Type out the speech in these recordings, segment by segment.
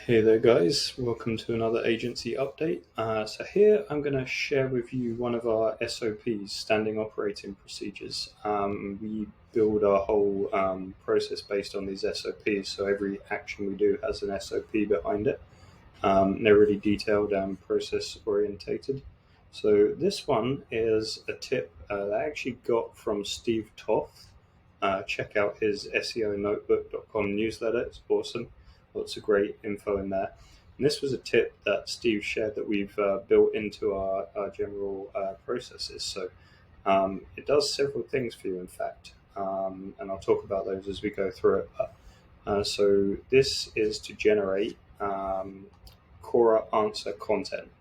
Hey there guys, welcome to another agency update. So here I'm going to share with you one of our SOPs, standing operating procedures. We build our whole process based on these SOPs, so every action we do has an SOP behind it. They're really detailed and process orientated. So this one is a tip that I actually got from Steve Toth. Check out his SEOnotebook.com newsletter, it's awesome. Lots of great info in there. And this was a tip that Steve shared that we've built into our general processes. So it does several things for you, in fact, and I'll talk about those as we go through it. So this is to generate Quora answer content.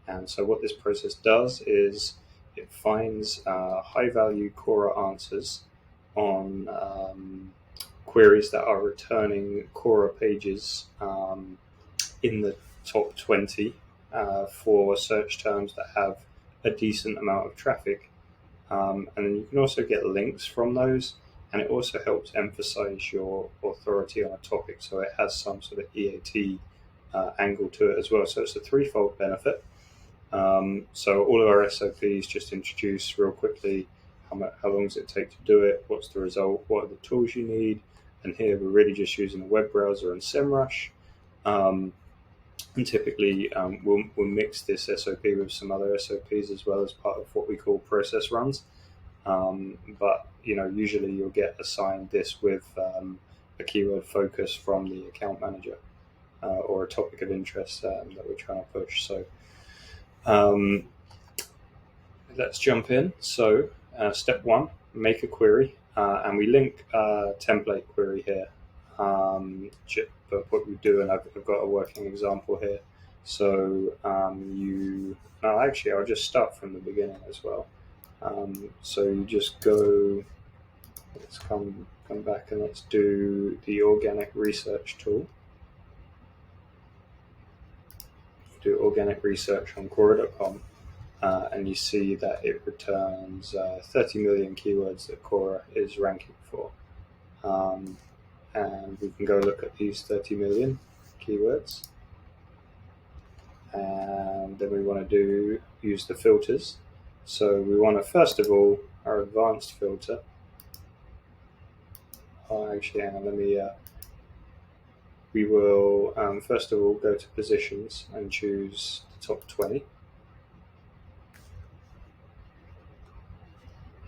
And so what this process does is it finds high-value Quora answers on queries that are returning Quora pages in the top 20 for search terms that have a decent amount of traffic. And then you can also get links from those, and it also helps emphasize your authority on a topic, so it has some sort of EAT angle to it as well. So it's a threefold benefit. So all of our SOPs just introduce real quickly how long does it take to do it, what's the result, what are the tools you need, and here we're really just using a web browser and SEMrush. And typically we'll mix this SOP with some other SOPs as well as part of what we call process runs. But usually you'll get assigned this with a keyword focus from the account manager or a topic of interest that we're trying to push. So let's jump in. So step one, make a query, and we link a template query here. But what we do, and I've got a working example here. So I'll just start from the beginning as well. So you just go, let's come back and let's do the organic research tool. Do organic research on Quora.com. And you see that it returns 30 million keywords that Quora is ranking for. And we can go look at these 30 million keywords. And then we want to use the filters. So we want to, first of all, our advanced filter. We will, first of all, go to positions and choose the top 20.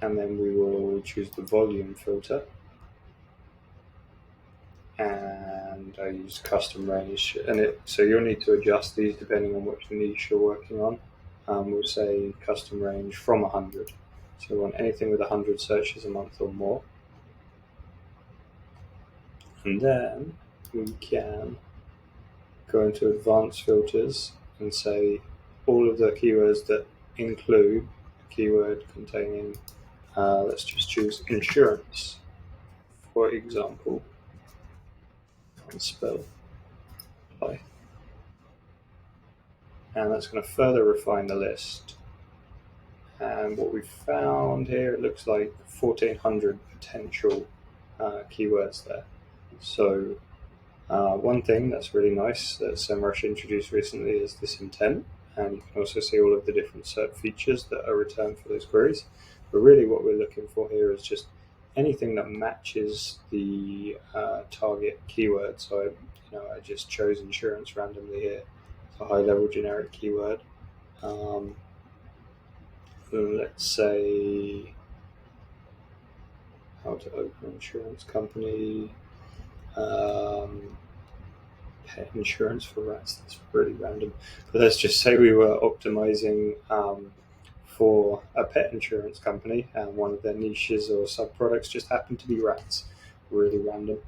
And then we will choose the volume filter, and I use custom range, so you'll need to adjust these depending on which niche you're working on. We'll say custom range from 100, so we want anything with 100 searches a month or more. And then we can go into advanced filters and say all of the keywords that include a keyword containing let's just choose insurance, for example, and spell apply. And that's going to further refine the list. And what we found here, it looks like 1,400 potential keywords there. So one thing that's really nice that SEMrush introduced recently is this intent. And you can also see all of the different SERP features that are returned for those queries. But really what we're looking for here is just anything that matches the target keyword. So I just chose insurance randomly here. It's a high-level generic keyword. Let's say how to open insurance company. Pet insurance for rats, that's really random. But let's just say we were optimizing for a pet insurance company, and one of their niches or sub-products just happened to be rats. Really random.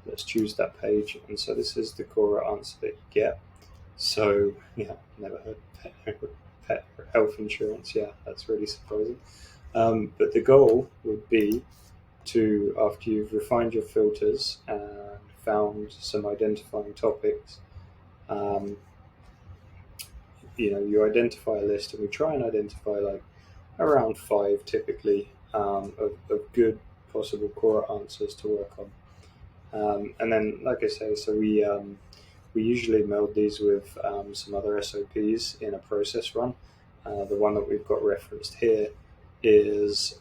Let's choose that page, and so this is the Quora answer that you get. So never heard of pet health insurance. Yeah, that's really surprising. But the goal would be to, after you've refined your filters and found some identifying topics, you identify a list, and we try and identify like around 5 typically of good possible Quora answers to work on. And then, like I say, so we We usually meld these with some other SOPs in a process run. The one that we've got referenced here is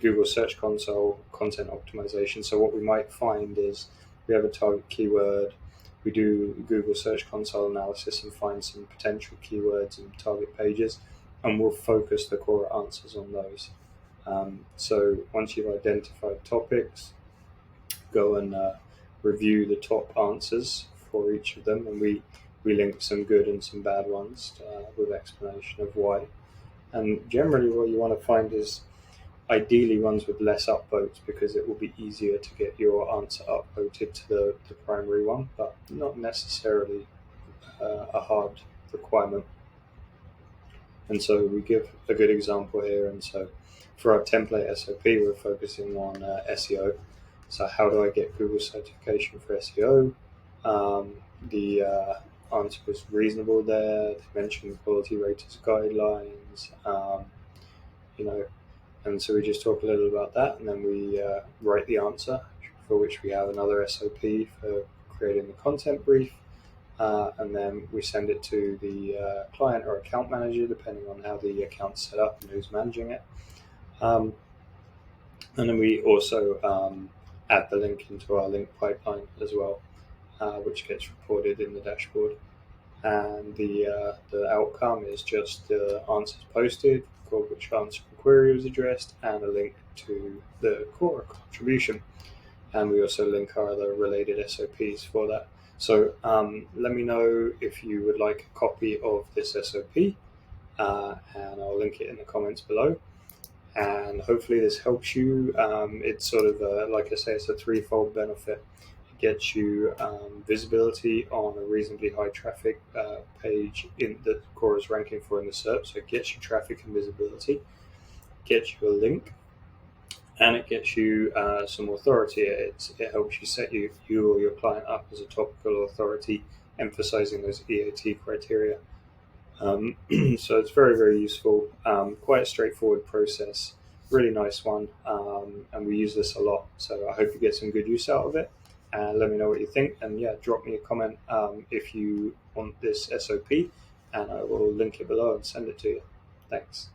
Google Search Console content optimization. So what we might find is we have a target keyword, we do Google Search Console analysis and find some potential keywords and target pages, and we'll focus the Quora Answers on those. So once you've identified topics, go and review the top answers for each of them, and we link some good and some bad ones with explanation of why. And generally what you want to find is ideally ones with less upvotes, because it will be easier to get your answer upvoted to the primary one, but not necessarily a hard requirement. And so we give a good example here. And so for our template SOP, we're focusing on SEO. So how do I get Google certification for SEO? The answer was reasonable there. They mentioned quality raters guidelines, and so we just talk a little about that, and then we write the answer, for which we have another SOP for creating the content brief, and then we send it to the client or account manager, depending on how the account's set up and who's managing it. And then we also add the link into our link pipeline as well, which gets reported in the dashboard. And the outcome is just the answers posted, which answer and query was addressed, and a link to the Quora contribution. And we also link our other related SOPs for that. So let me know if you would like a copy of this SOP, and I'll link it in the comments below. And hopefully this helps you. It's sort of, like I say, it's a threefold benefit. It gets you visibility on a reasonably high traffic page in that Quora is ranking for in the SERP. So it gets you traffic and visibility, gets you a link, and it gets you some authority. It helps you set you or your client up as a topical authority, emphasizing those EAT criteria. So it's very, very useful, quite a straightforward process, really nice one, and we use this a lot. So I hope you get some good use out of it, and let me know what you think. And yeah, drop me a comment if you want this SOP, and I will link it below and send it to you. Thanks.